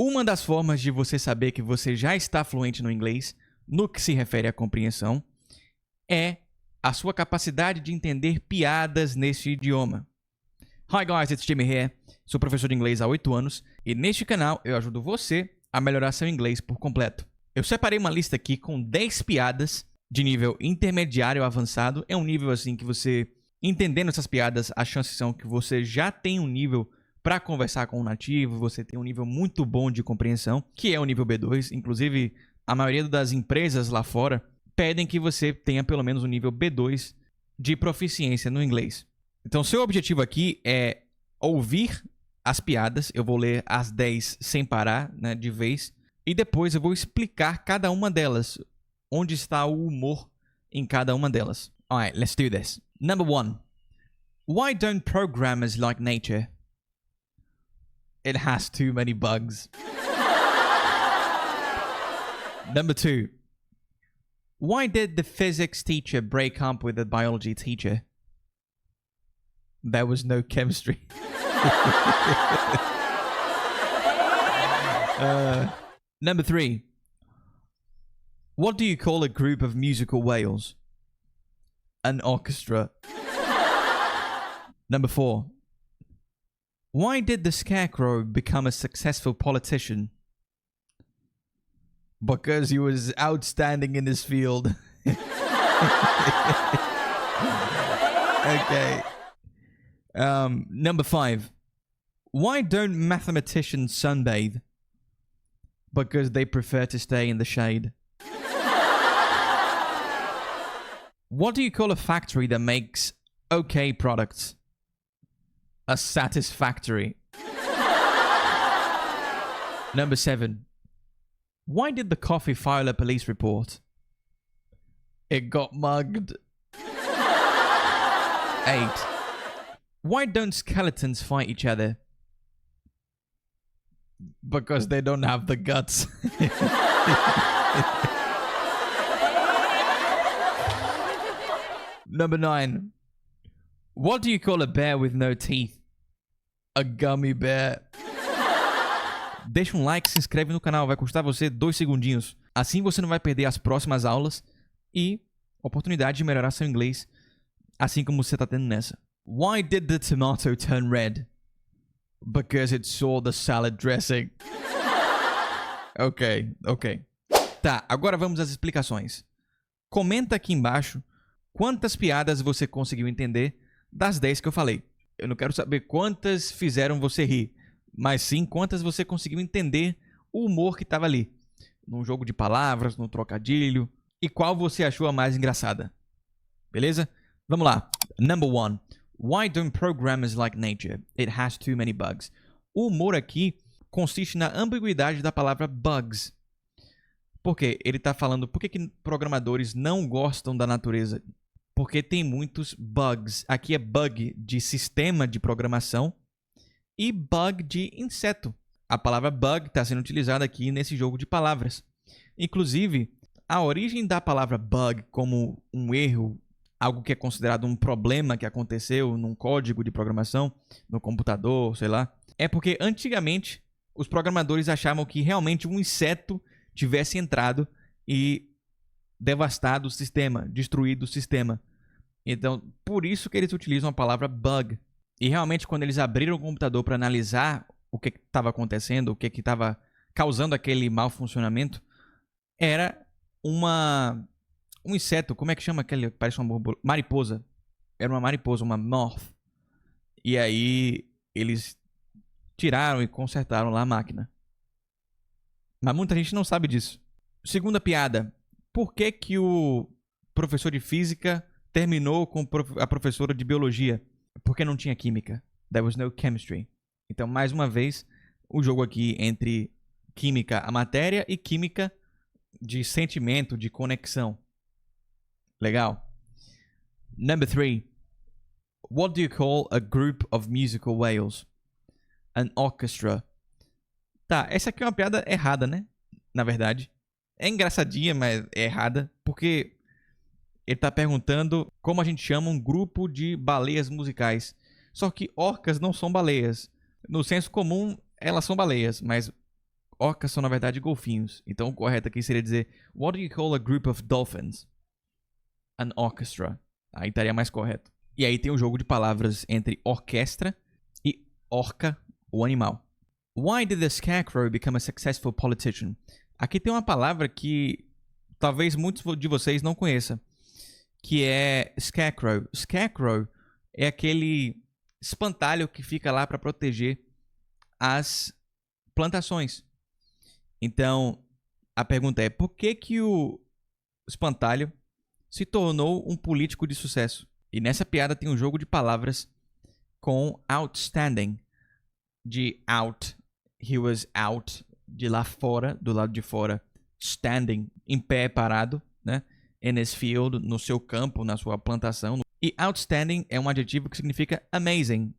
Uma das formas de você saber que você já está fluente no inglês, no que se refere à compreensão, é a sua capacidade de entender piadas neste idioma. Hi guys, it's Jimmy here. Sou professor de inglês há 8 anos e neste canal eu ajudo você a melhorar seu inglês por completo. Eu separei uma lista aqui com 10 piadas de nível intermediário avançado. É um nível assim que você, entendendo essas piadas, as chances são que você já tem um nível para conversar com um nativo, você tem um nível muito bom de compreensão, que é o nível B2. Inclusive, a maioria das empresas lá fora pedem que você tenha pelo menos um nível B2 de proficiência no inglês. Então, seu objetivo aqui é ouvir as piadas. Eu vou ler as 10 sem parar, né, de vez. E depois eu vou explicar cada uma delas. Onde está o humor em cada uma delas. Alright, let's do this. Number 1. Why don't programmers like nature? It has too many bugs. Number 2. Why did the physics teacher break up with the biology teacher? There was no chemistry. Number 3. What do you call a group of musical whales? An orchestra. Number 4. Why did the Scarecrow become a successful politician? Because he was outstanding in his field. Okay. Number 5. Why don't mathematicians sunbathe? Because they prefer to stay in the shade. What do you call a factory that makes okay products? A satisfactory. Number 7. Why did the coffee file a police report? It got mugged. 8. Why don't skeletons fight each other? Because they don't have the guts. Number 9. What do you call a bear with no teeth? A gummy bear. Deixa um like, se inscreve no canal, vai custar você 2 segundinhos. Assim você não vai perder as próximas aulas e oportunidade de melhorar seu inglês, assim como você está tendo nessa. Why did the tomato turn red? Because it saw the salad dressing. Ok. Tá, agora vamos às explicações. Comenta aqui embaixo quantas piadas você conseguiu entender das 10 que eu falei. Eu não quero saber quantas fizeram você rir, mas sim quantas você conseguiu entender o humor que estava ali. Num jogo de palavras, no trocadilho, e qual você achou a mais engraçada. Beleza? Vamos lá. Number 1. Why don't programmers like nature? It has too many bugs. O humor aqui consiste na ambiguidade da palavra bugs. Por quê? Ele está falando por que programadores não gostam da natureza. Porque tem muitos bugs. Aqui é bug de sistema de programação e bug de inseto. A palavra bug está sendo utilizada aqui nesse jogo de palavras. Inclusive, a origem da palavra bug como um erro, algo que é considerado um problema que aconteceu num código de programação, no computador, sei lá, é porque antigamente os programadores achavam que realmente um inseto tivesse entrado e devastado o sistema, destruído o sistema. Então, por isso que eles utilizam a palavra bug. E realmente, quando eles abriram o computador para analisar o que estava acontecendo, o que estava causando aquele mau funcionamento, era um inseto, como é que chama aquele que parece uma borboleta? Mariposa. Era uma mariposa, uma moth. E aí, eles tiraram e consertaram lá a máquina. Mas muita gente não sabe disso. Segunda piada. Por que que o professor de física terminou com a professora de biologia? Porque não tinha química. There was no chemistry. Então, mais uma vez, o jogo aqui entre química, a matéria, e química de sentimento, de conexão. Legal. Number 3. What do you call a group of musical whales? An orchestra. Tá, essa aqui é uma piada errada, né? Na verdade. É engraçadinha, mas é errada. Porque ele tá perguntando como a gente chama um grupo de baleias musicais. Só que orcas não são baleias. No senso comum, elas são baleias, mas Orcas são, na verdade, golfinhos. Então, o correto aqui seria dizer: What do you call a group of dolphins? An orchestra. Aí estaria mais correto. E aí tem o jogo de palavras entre orquestra e orca, o animal. Why did the scarecrow become a successful politician? Aqui tem uma palavra que talvez muitos de vocês não conheçam, que é scarecrow. Scarecrow é aquele espantalho que fica lá para proteger as plantações. Então, a pergunta é: por que o espantalho se tornou um político de sucesso? E nessa piada tem um jogo de palavras com outstanding. De out, he was out, de lá fora, do lado de fora. Standing, em pé, parado, né? In his field, no seu campo, na sua plantação. E outstanding é um adjetivo que significa amazing,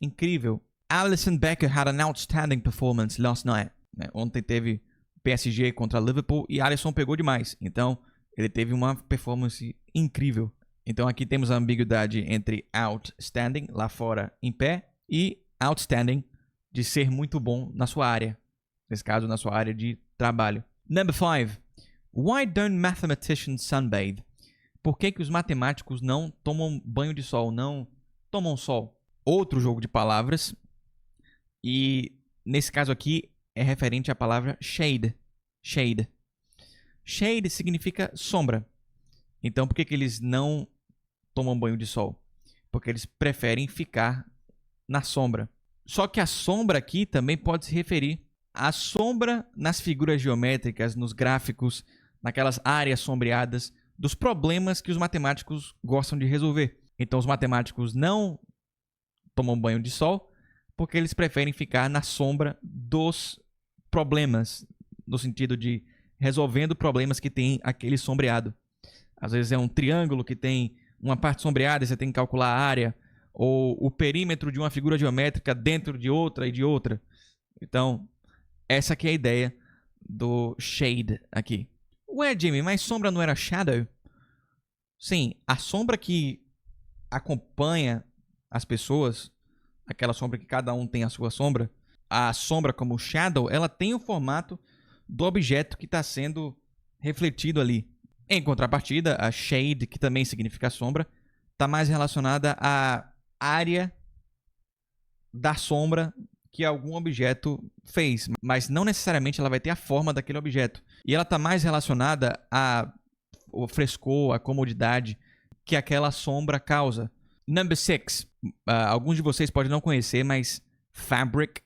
incrível. Alisson Becker had an outstanding performance last night. Ontem teve PSG contra Liverpool e Alisson pegou demais. Então, ele teve uma performance incrível. Então, aqui temos a ambiguidade entre outstanding, lá fora, em pé, e outstanding, de ser muito bom na sua área. Nesse caso, na sua área de trabalho. Number 5. Why don't mathematicians sunbathe? Por que os matemáticos não tomam banho de sol, não tomam sol? Outro jogo de palavras. E nesse caso aqui é referente à palavra shade. Shade. Shade significa sombra. Então, por que eles não tomam banho de sol? Porque eles preferem ficar na sombra. Só que a sombra aqui também pode se referir à sombra nas figuras geométricas, nos gráficos, naquelas áreas sombreadas, dos problemas que os matemáticos gostam de resolver. Então, os matemáticos não tomam banho de sol porque eles preferem ficar na sombra dos problemas, no sentido de resolvendo problemas que tem aquele sombreado. Às vezes é um triângulo que tem uma parte sombreada e você tem que calcular a área, ou o perímetro de uma figura geométrica dentro de outra e de outra. Então, essa aqui é a ideia do shade aqui. Ué, Jimmy, mas sombra não era shadow? Sim, a sombra que acompanha as pessoas, aquela sombra que cada um tem a sua sombra, a sombra como shadow, ela tem o formato do objeto que está sendo refletido ali. Em contrapartida, a shade, que também significa sombra, está mais relacionada à área da sombra que algum objeto fez, mas não necessariamente ela vai ter a forma daquele objeto. E ela está mais relacionada ao frescor, à comodidade que aquela sombra causa. Number 6. Alguns de vocês podem não conhecer, mas fabric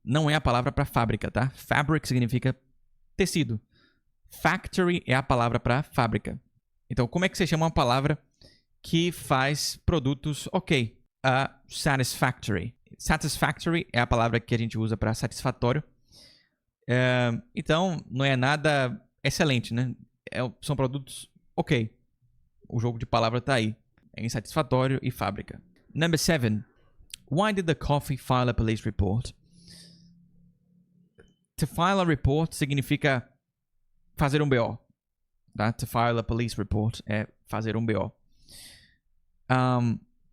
não é a palavra para fábrica, tá? Fabric significa tecido. Factory é a palavra para fábrica. Então, como é que você chama uma palavra que faz produtos ok? Satisfactory. Satisfactory é a palavra que a gente usa para satisfatório. Então, não é nada excelente, né? São produtos ok. O jogo de palavra tá aí. É insatisfatório e fábrica. Number 7. Why did the coffee file a police report? To file a report significa fazer um BO. Tá? To file a police report é fazer um BO.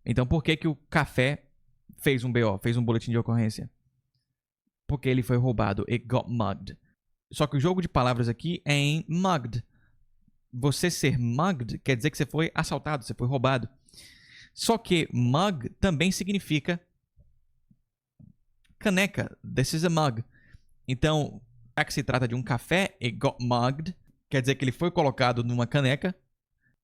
Então, por que o café fez um BO, fez um boletim de ocorrência? Porque ele foi roubado. It got mugged. Só que o jogo de palavras aqui é em mugged. Você ser mugged quer dizer que você foi assaltado, você foi roubado. Só que mug também significa caneca. This is a mug. Então, já que se trata de um café, it got mugged, quer dizer que ele foi colocado numa caneca.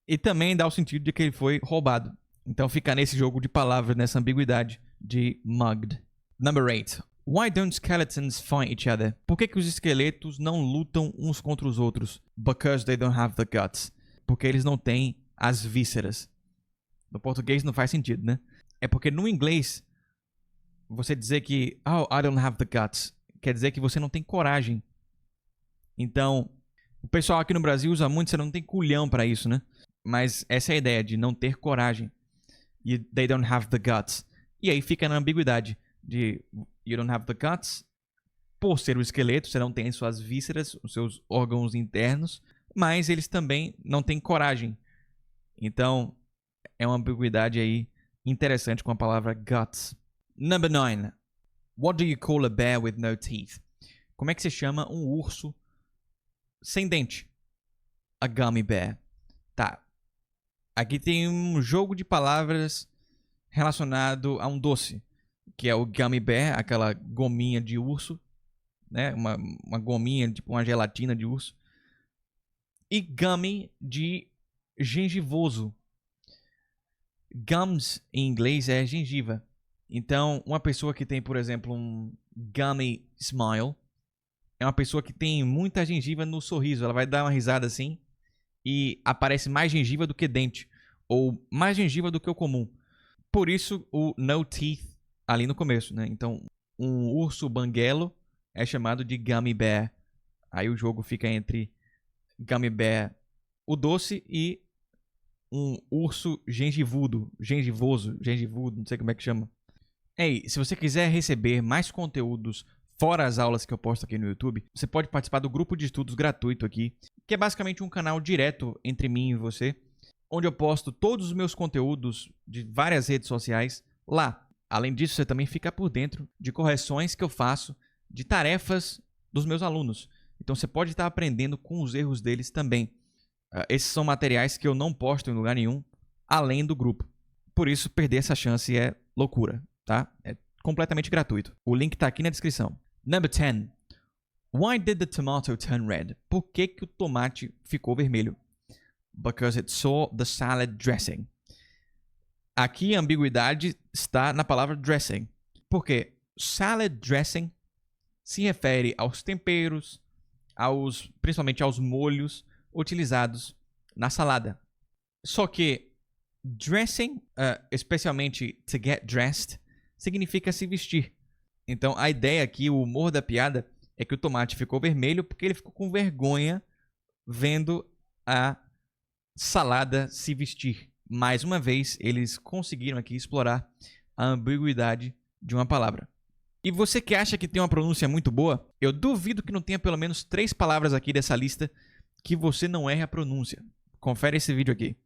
E também dá o sentido de que ele foi roubado. Então fica nesse jogo de palavras, nessa ambiguidade de mugged. Number 8. Why don't skeletons fight each other? Por que os esqueletos não lutam uns contra os outros? Because they don't have the guts. Porque eles não têm as vísceras. No português não faz sentido, né? É porque no inglês, você dizer que I don't have the guts, quer dizer que você não tem coragem. Então, o pessoal aqui no Brasil usa muito, você não tem culhão pra isso, né? Mas essa é a ideia de não ter coragem. They don't have the guts. E aí fica na ambiguidade de you don't have the guts. Por ser um esqueleto, você não tem suas vísceras, os seus órgãos internos, mas eles também não têm coragem. Então, é uma ambiguidade aí interessante com a palavra guts. Number 9. What do you call a bear with no teeth? Como é que se chama um urso sem dente? A gummy bear. Tá. Aqui tem um jogo de palavras relacionado a um doce, que é o gummy bear, aquela gominha de urso, né? Uma gominha, tipo uma gelatina de urso. E gummy de gengivoso. Gums em inglês é gengiva. Então, uma pessoa que tem, por exemplo, um gummy smile é uma pessoa que tem muita gengiva no sorriso. Ela vai dar uma risada assim e aparece mais gengiva do que dente, ou mais gengiva do que o comum. Por isso o no teeth ali no começo, né? Então, um urso banguelo é chamado de gummy bear. Aí o jogo fica entre gummy bear, o doce, e um urso gengivudo, gengivudo, não sei como é que chama. Ei, se você quiser receber mais conteúdos fora as aulas que eu posto aqui no YouTube, você pode participar do grupo de estudos gratuito aqui, que é basicamente um canal direto entre mim e você, onde eu posto todos os meus conteúdos de várias redes sociais lá. Além disso, você também fica por dentro de correções que eu faço de tarefas dos meus alunos. Então você pode estar aprendendo com os erros deles também. Esses são materiais que eu não posto em lugar nenhum, além do grupo. Por isso, perder essa chance é loucura, tá? É completamente gratuito. O link está aqui na descrição. Number 10. Why did the tomato turn red? Por que que o tomate ficou vermelho? Because it saw the salad dressing. Aqui a ambiguidade está na palavra dressing. Porque salad dressing se refere aos temperos, principalmente aos molhos utilizados na salada. Só que dressing, especialmente to get dressed, significa se vestir. Então a ideia aqui, o humor da piada, é que o tomate ficou vermelho porque ele ficou com vergonha vendo a salada se vestir. Mais uma vez, eles conseguiram aqui explorar a ambiguidade de uma palavra. E você que acha que tem uma pronúncia muito boa, eu duvido que não tenha pelo menos 3 palavras aqui dessa lista que você não erre a pronúncia. Confere esse vídeo aqui.